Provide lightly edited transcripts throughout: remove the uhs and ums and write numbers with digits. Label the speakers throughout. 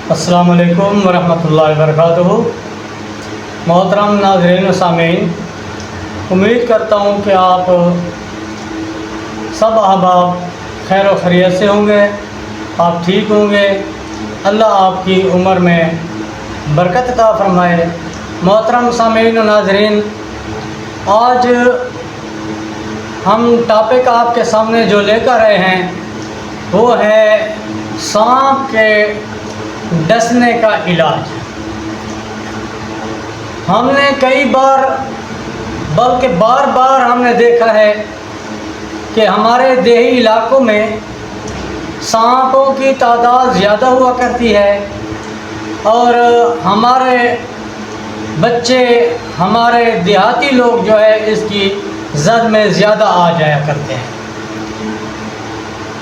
Speaker 1: السلام علیکم ورحمۃ اللہ وبرکاتہ۔ محترم ناظرین و سامعین، امید کرتا ہوں کہ آپ سب احباب خیر و خیریت سے ہوں گے، آپ ٹھیک ہوں گے، اللہ آپ کی عمر میں برکت عطا فرمائے۔ محترم سامعین و ناظرین، آج ہم ٹاپک آپ کے سامنے جو لے کر آئے ہیں وہ ہے سانپ کے ڈسنے کا علاج۔ ہم نے کئی بار بلکہ بار بار ہم نے دیکھا ہے کہ ہمارے دیہی علاقوں میں سانپوں کی تعداد زیادہ ہوا کرتی ہے اور ہمارے بچے، ہمارے دیہاتی لوگ جو ہے اس کی زد میں زیادہ آ جایا کرتے ہیں،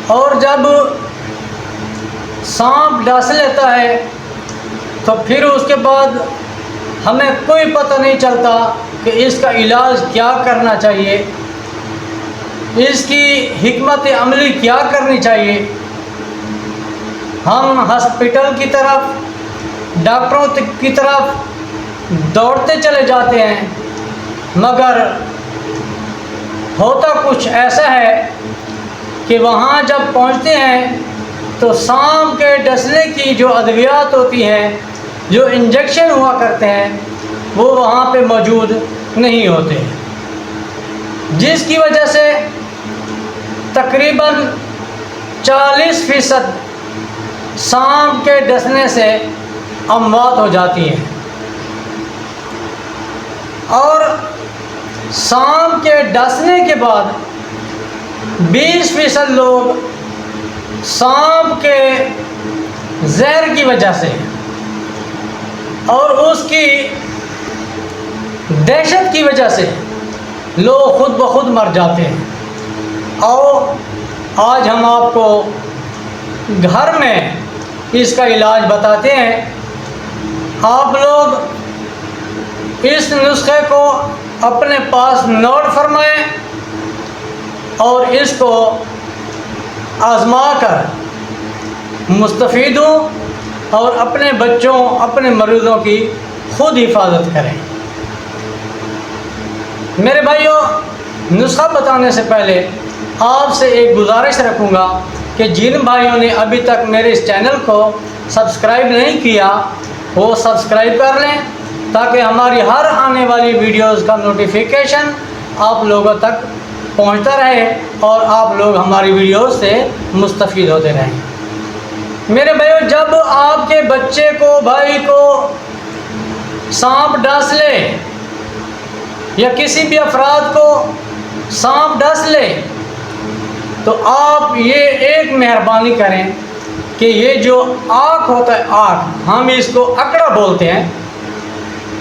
Speaker 1: اور جب سانپ ڈس لیتا ہے تو پھر اس کے بعد ہمیں کوئی پتہ نہیں چلتا کہ اس کا علاج کیا کرنا چاہیے، اس کی حکمت عملی کیا کرنی چاہیے۔ ہم ہاسپٹل کی طرف، ڈاکٹروں کی طرف دوڑتے چلے جاتے ہیں، مگر ہوتا کچھ ایسا ہے کہ وہاں جب پہنچتے ہیں تو سانپ کے ڈسنے کی جو ادویات ہوتی ہیں، جو انجیکشن ہوا کرتے ہیں، وہ وہاں پہ موجود نہیں ہوتے، جس کی وجہ سے تقریباً 40% سانپ کے ڈسنے سے اموات ہو جاتی ہیں، اور سانپ کے ڈسنے کے بعد 20% لوگ سانپ کے زہر کی وجہ سے اور اس کی دہشت کی وجہ سے لوگ خود بخود مر جاتے ہیں۔ اور آج ہم آپ کو گھر میں اس کا علاج بتاتے ہیں۔ آپ لوگ اس نسخے کو اپنے پاس نوٹ فرمائیں اور اس کو آزما کر مستفید ہوں اور اپنے بچوں، اپنے مریضوں کی خود حفاظت کریں۔ میرے بھائیوں، نسخہ بتانے سے پہلے آپ سے ایک گزارش رکھوں گا کہ جن بھائیوں نے ابھی تک میرے اس چینل کو سبسکرائب نہیں کیا وہ سبسکرائب کر لیں، تاکہ ہماری ہر آنے والی ویڈیوز کا نوٹیفیکیشن آپ لوگوں تک پہنچتا رہے اور آپ لوگ ہماری ویڈیوز سے مستفید ہوتے رہیں۔ میرے بھائیو، جب آپ کے بچے کو، بھائی کو سانپ ڈس لے یا کسی بھی افراد کو سانپ ڈس لے تو آپ یہ ایک مہربانی کریں کہ یہ جو آنکھ ہوتا ہے، آنکھ ہم اس کو اکڑا بولتے ہیں،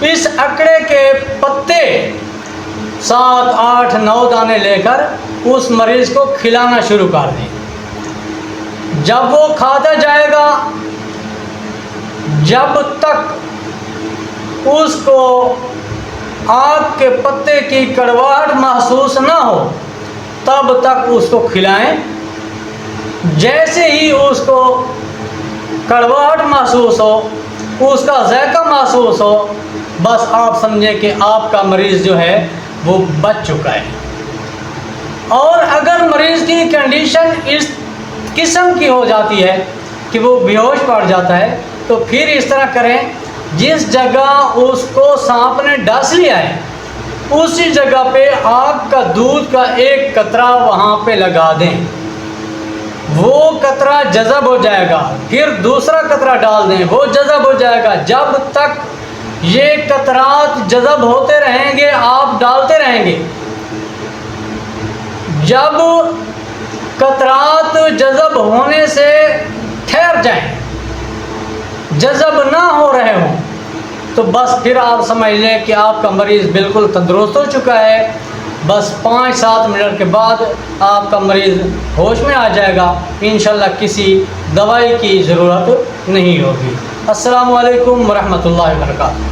Speaker 1: اس اکڑے کے پتے 7، 8، 9 دانے لے کر اس مریض کو کھلانا شروع کر دیں۔ جب وہ کھاتا جائے گا، جب تک اس کو آنکھ کے پتے کی کڑواہٹ محسوس نہ ہو تب تک اس کو کھلائیں۔ جیسے ہی اس کو کڑواہٹ محسوس ہو، اس کا ذائقہ محسوس ہو، بس آپ سمجھیں کہ آپ کا مریض جو ہے وہ بچ چکا ہے۔ اور اگر مریض کی کنڈیشن اس قسم کی ہو جاتی ہے کہ وہ بے ہوش پڑ جاتا ہے تو پھر اس طرح کریں، جس جگہ اس کو سانپ نے ڈس لیا ہے اسی جگہ پہ آگ کا دودھ کا ایک قطرہ وہاں پہ لگا دیں، وہ قطرہ جذب ہو جائے گا، پھر دوسرا قطرہ ڈال دیں، وہ جذب ہو جائے گا۔ جب تک یہ قطرات جذب ہوتے رہیں گے آپ ڈالتے رہیں گے، جب قطرات جذب ہونے سے ٹھہر جائیں، جذب نہ ہو رہے ہوں، تو بس پھر آپ سمجھ لیں کہ آپ کا مریض بالکل تندرست ہو چکا ہے۔ بس 5-7 منٹ کے بعد آپ کا مریض ہوش میں آ جائے گا، انشاءاللہ کسی دوائی کی ضرورت نہیں ہوگی۔ السلام علیکم ورحمۃ اللہ وبرکاتہ۔